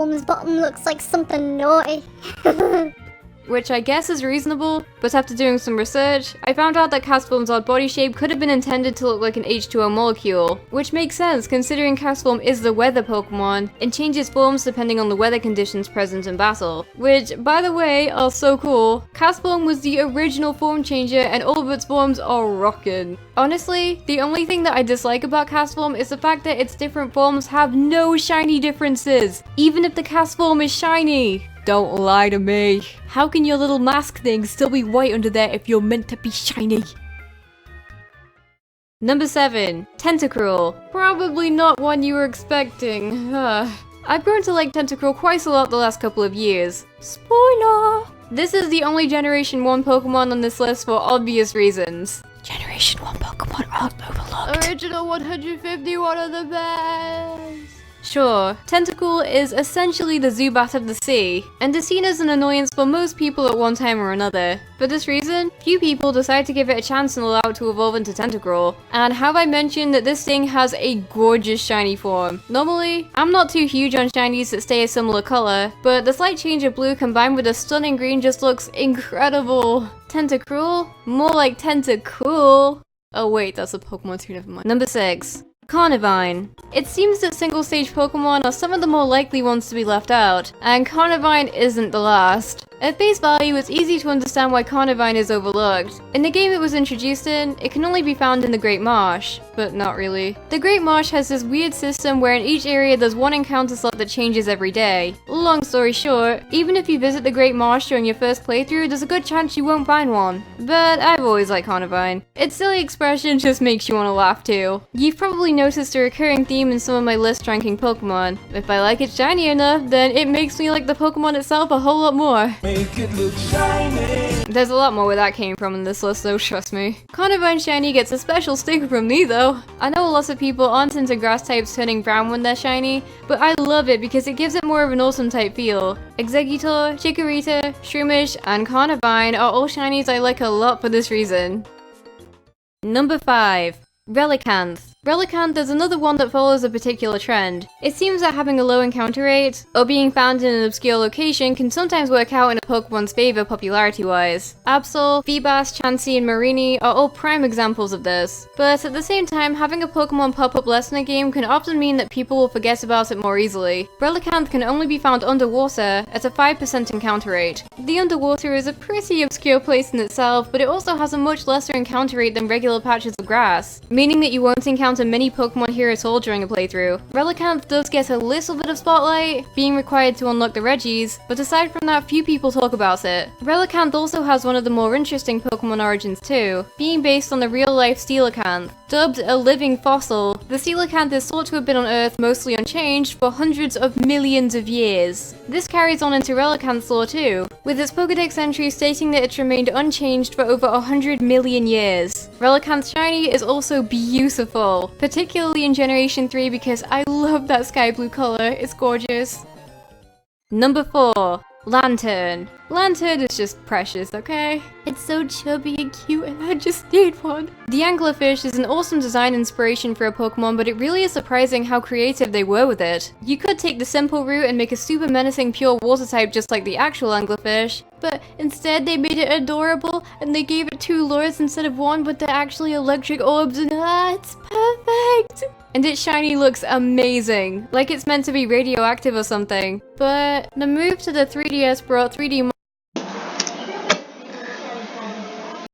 Castform's bottom looks like something naughty. Which I guess is reasonable, but after doing some research, I found out that Castform's odd body shape could have been intended to look like an H2O molecule, which makes sense considering Castform is the weather Pokemon and changes forms depending on the weather conditions present in battle, which, by the way, are so cool. Castform was the original form changer and all of its forms are rockin'. Honestly, the only thing that I dislike about Castform is the fact that its different forms have no shiny differences, even if the Castform is shiny. Don't lie to me. How can your little mask thing still be white under there if you're meant to be shiny? Number 7. Tentacruel. Probably not one you were expecting. I've grown to like Tentacruel quite a lot the last couple of years. Spoiler! This is the only Generation 1 Pokemon on this list for obvious reasons. Generation 1 Pokemon are overlooked. Original 150, one of the best! Sure, Tentacool is essentially the Zubat of the sea, and is seen as an annoyance for most people at one time or another. For this reason, few people decide to give it a chance and allow it to evolve into Tentacruel. And have I mentioned that this thing has a gorgeous shiny form? Normally, I'm not too huge on shinies that stay a similar color, but the slight change of blue combined with a stunning green just looks incredible. Tentacruel? More like Tentacool. Oh wait, that's a Pokemon too, never mind. Number 6. Carnivine. It seems that single-stage Pokemon are some of the more likely ones to be left out, and Carnivine isn't the last. At face value, it's easy to understand why Carnivine is overlooked. In the game it was introduced in, it can only be found in the Great Marsh, but not really. The Great Marsh has this weird system where in each area there's one encounter slot that changes every day. Long story short, even if you visit the Great Marsh during your first playthrough, there's a good chance you won't find one. But I've always liked Carnivine. Its silly expression just makes you want to laugh too. You've probably noticed a recurring theme in some of my list ranking Pokemon. If I like it shiny enough, then it makes me like the Pokemon itself a whole lot more. Make it look shiny. There's a lot more where that came from in this list though, trust me. Carnivine Shiny gets a special sticker from me though. I know a lot of people aren't into grass types turning brown when they're shiny, but I love it because it gives it more of an autumn type feel. Exeggutor, Chikorita, Shroomish, and Carnivine are all shinies I like a lot for this reason. Number 5. Relicanth. Relicanth is another one that follows a particular trend. It seems that having a low encounter rate, or being found in an obscure location can sometimes work out in a Pokemon's favor popularity-wise. Absol, Feebas, Chansey, and Mareanie are all prime examples of this. But at the same time, having a Pokemon pop up less in a game can often mean that people will forget about it more easily. Relicanth can only be found underwater at a 5% encounter rate. The underwater is a pretty obscure place in itself, but it also has a much lesser encounter rate than regular patches of grass, meaning that you won't encounter many Pokemon here at all during a playthrough. Relicanth does get a little bit of spotlight, being required to unlock the Regis, but aside from that, few people talk about it. Relicanth also has one of the more interesting Pokemon origins too, being based on the real-life Steelacanth. Dubbed a living fossil, the Steelacanth is thought to have been on Earth mostly unchanged for hundreds of millions of years. This carries on into Relicanth's lore too, with its Pokedex entry stating that it's remained unchanged for over 100 million years. Relicanth Shiny is also beautiful, particularly in Generation 3 because I love that sky blue color, it's gorgeous. Number 4. Lantern. Lantern is just precious, okay? It's so chubby and cute and I just need one. The anglerfish is an awesome design inspiration for a Pokemon, but it really is surprising how creative they were with it. You could take the simple route and make a super menacing pure water type just like the actual anglerfish, but instead they made it adorable and they gave it 2 lures instead of 1, but they're actually electric orbs and it's perfect! And its shiny looks amazing, like it's meant to be radioactive or something. But the move to the 3DS brought 3D